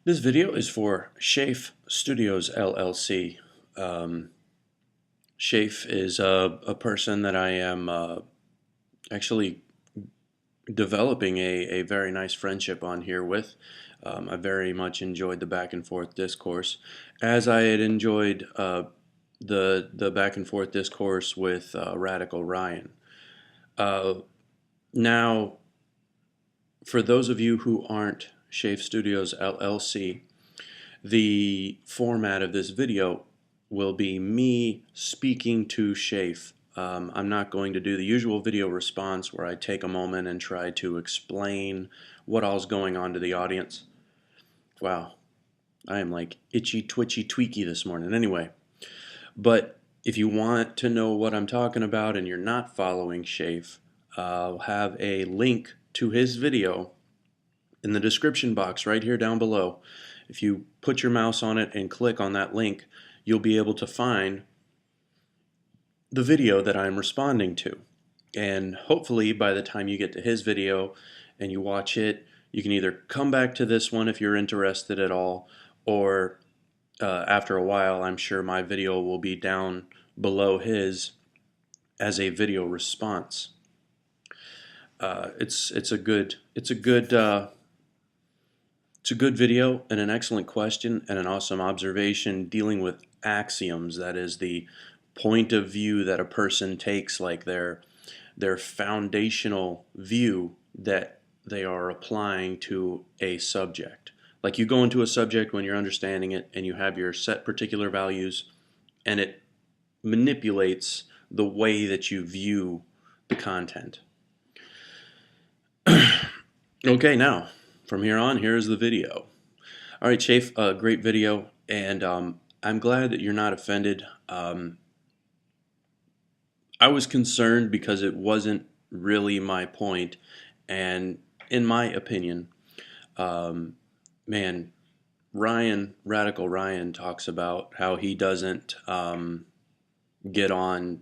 This video is for Schaef Studios LLC. Um, Schaef is a person that I am actually developing a very nice friendship on here with. I very much enjoyed the back and forth discourse, as I had enjoyed the back and forth discourse with Radical Ryan. Uh, Now, for those of you who aren't Schaef Studios LLC, the format of this video will be me speaking to Schaef. I'm not going to do the usual video response where I take a moment and try to explain what all's going on to the audience. Wow, I am like itchy, twitchy, tweaky this morning. Anyway, but if you want to know what I'm talking about and you're not following Schaef, I'll have a link to his video in the description box right here down below. If you put your mouse on it and click on that link, you'll be able to find the video that I'm responding to. And hopefully by the time you get to his video and you watch it, you can either come back to this one if you're interested at all, or after a while, I'm sure my video will be down below his as a video response. It's a good video and an excellent question and an awesome observation dealing with axioms. That is the point of view that a person takes, like their foundational view that they are applying to a subject. Like you go into a subject when you're understanding it and you have your set particular values, and it manipulates the way that you view the content. Okay, now from here on, here's the video. All right, Schaef, great video, and I'm glad that you're not offended. I was concerned because it wasn't really my point, and in my opinion, man, Radical Ryan talks about how he doesn't get on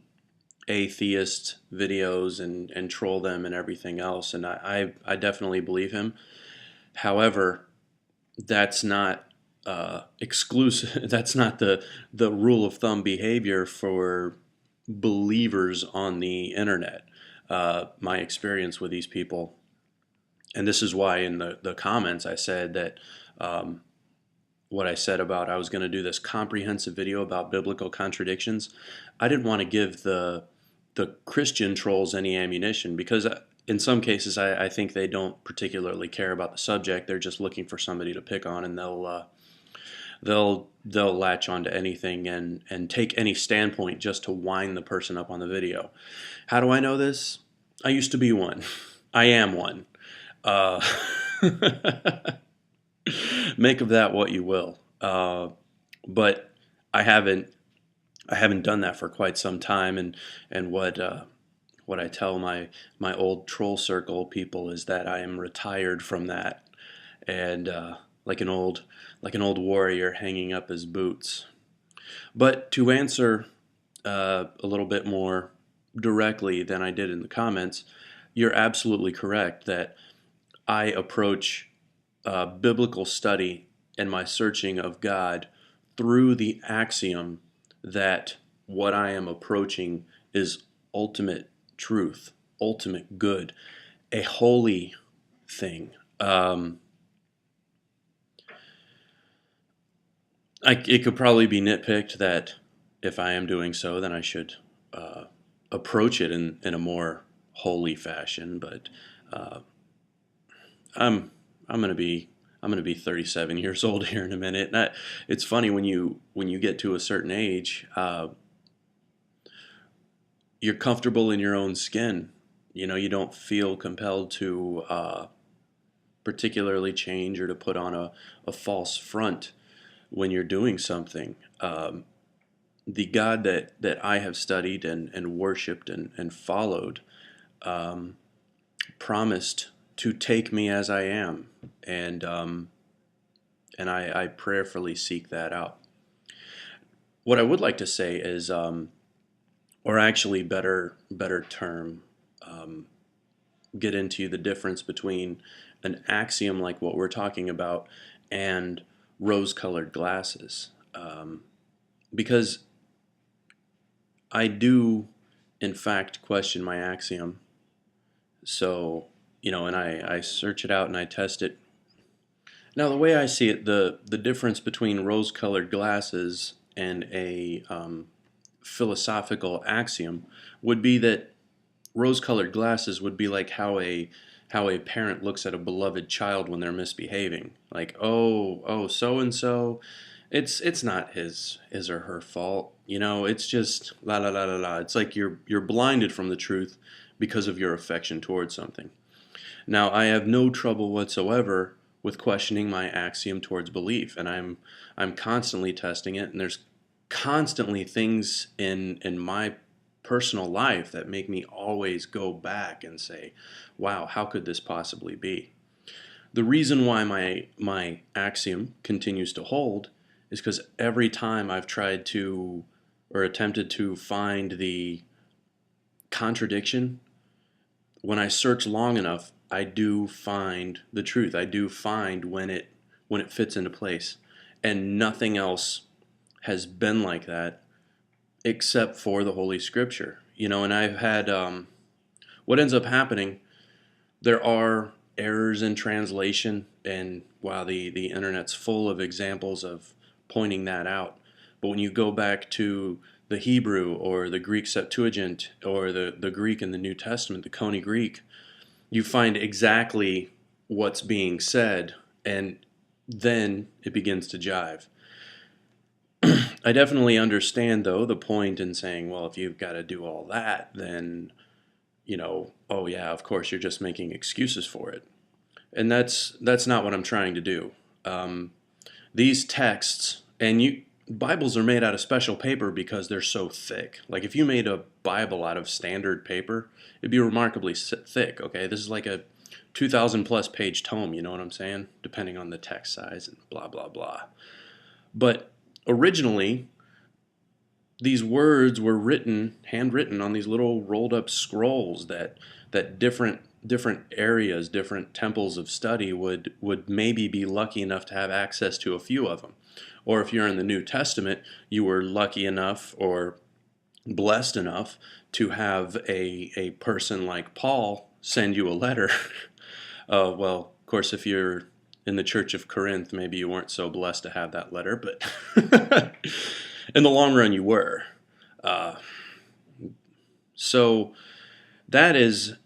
atheist videos and troll them and everything else, and I definitely believe him. However, that's not exclusive. That's not the rule of thumb behavior for believers on the internet. My experience with these people, and this is why in the comments I said that what I said about I was going to do this comprehensive video about biblical contradictions. I didn't want to give the Christian trolls any ammunition, because in some cases I think they don't particularly care about the subject. They're just looking for somebody to pick on, and they'll latch onto anything and take any standpoint just to wind the person up on the video. How do I know this? I used to be one. I am one. Uh, Make of that what you will. But I haven't done that for quite some time, and what I tell my old troll circle people is that I am retired from that, and like an old warrior hanging up his boots. But to answer a little bit more directly than I did in the comments, you're absolutely correct that I approach biblical study and my searching of God through the axiom that what I am approaching is ultimate truth, ultimate good, a holy thing. It could probably be nitpicked that if I am doing so, then I should approach it in a more holy fashion. But I'm gonna be 37 years old here in a minute. It's funny when you get to a certain age, you're comfortable in your own skin. You know, you don't feel compelled to particularly change or to put on a false front when you're doing something. The God that I have studied and worshipped and followed promised to take me as I am, and I prayerfully seek that out. What I would like to say is, or actually better term, get into the difference between an axiom like what we're talking about and rose-colored glasses, because I do, in fact, question my axiom. So, and I search it out and I test it. Now, the way I see it, the difference between rose-colored glasses and a philosophical axiom would be that rose-colored glasses would be like how a parent looks at a beloved child when they're misbehaving. Like, oh, so and so, it's not his or her fault. It's just la la la la la. It's like you're blinded from the truth because of your affection towards something. Now, I have no trouble whatsoever with questioning my axiom towards belief, and I'm constantly testing it, and there's constantly things in my personal life that make me always go back and say, wow, how could this possibly be? The reason why my axiom continues to hold is because every time I've tried to or attempted to find the contradiction, when I search long enough, I do find the truth. I do find when it fits into place. And nothing else has been like that except for the Holy Scripture. And I've had what ends up happening, there are errors in translation, and wow, the internet's full of examples of pointing that out. But when you go back to the Hebrew or the Greek Septuagint or the Greek in the New Testament, the Koine Greek, you find exactly what's being said, and then it begins to jive. I definitely understand, though, the point in saying, well, if you've got to do all that, then, oh yeah, of course, you're just making excuses for it. And that's not what I'm trying to do. These texts, and Bibles are made out of special paper because they're so thick. Like if you made a Bible out of standard paper, it'd be remarkably thick, okay? This is like a 2,000 plus page tome, you know what I'm saying? Depending on the text size and blah, blah, blah. But originally, these words were handwritten on these little rolled up scrolls that different areas, different temples of study would maybe be lucky enough to have access to a few of them. Or if you're in the New Testament, you were lucky enough or blessed enough to have a person like Paul send you a letter. Well, of course, if you're in the Church of Corinth, maybe you weren't so blessed to have that letter, but in the long run, you were. So that is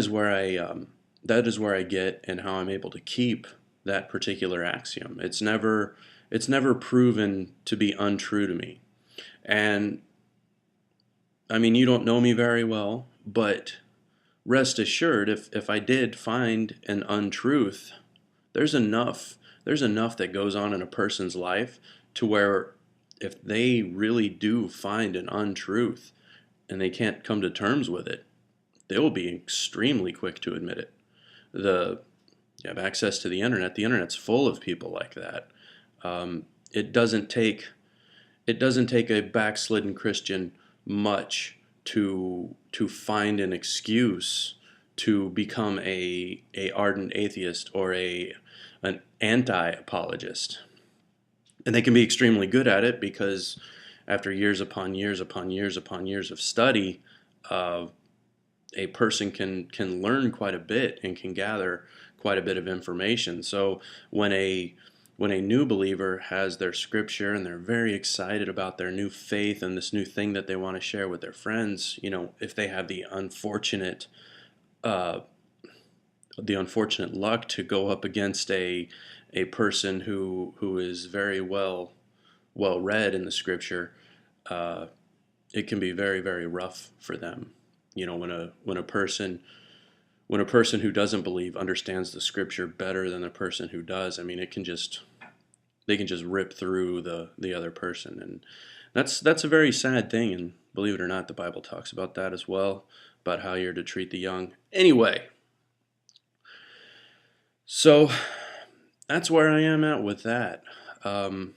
where I get and how I'm able to keep that particular axiom. It's never proven to be untrue to me. And I mean, you don't know me very well, but rest assured, if I did find an untruth, there's enough that goes on in a person's life to where if they really do find an untruth and they can't come to terms with it, they will be extremely quick to admit it. You have access to the internet. The internet's full of people like that. It doesn't take a backslidden Christian much to find an excuse to become a ardent atheist or an anti-apologist. And they can be extremely good at it because after years upon years upon years upon years of study, a person can learn quite a bit and can gather quite a bit of information. So when a new believer has their scripture and they're very excited about their new faith and this new thing that they want to share with their friends, if they have the unfortunate luck to go up against a person who is very well read in the scripture, it can be very, very rough for them. When a person who doesn't believe understands the scripture better than the person who does, I mean, they can just rip through the other person, and that's a very sad thing. And believe it or not, the Bible talks about that as well, about how you're to treat the young. Anyway, so that's where I am at with that. I'm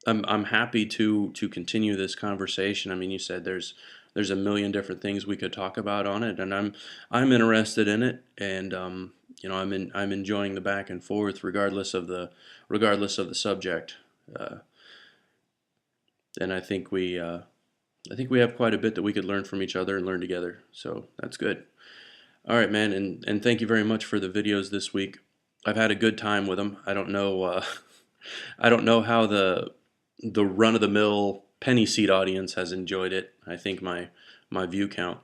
happy to continue this conversation. I mean, you said there's there's a million different things we could talk about on it, and I'm interested in it, and I'm enjoying the back and forth regardless of the subject, uh, and I think we have quite a bit that we could learn from each other and learn together. So that's good. All right, man, and thank you very much for the videos this week. I've had a good time with them. I don't know I don't know how the run of the mill penny seed audience has enjoyed it. I think my view count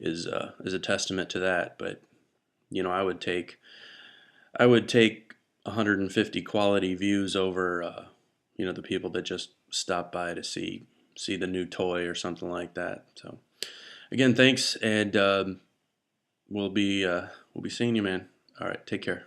is a testament to that. But I would take 150 quality views over the people that just stop by to see the new toy or something like that. So again, thanks, and we'll be seeing you, man. All right, take care.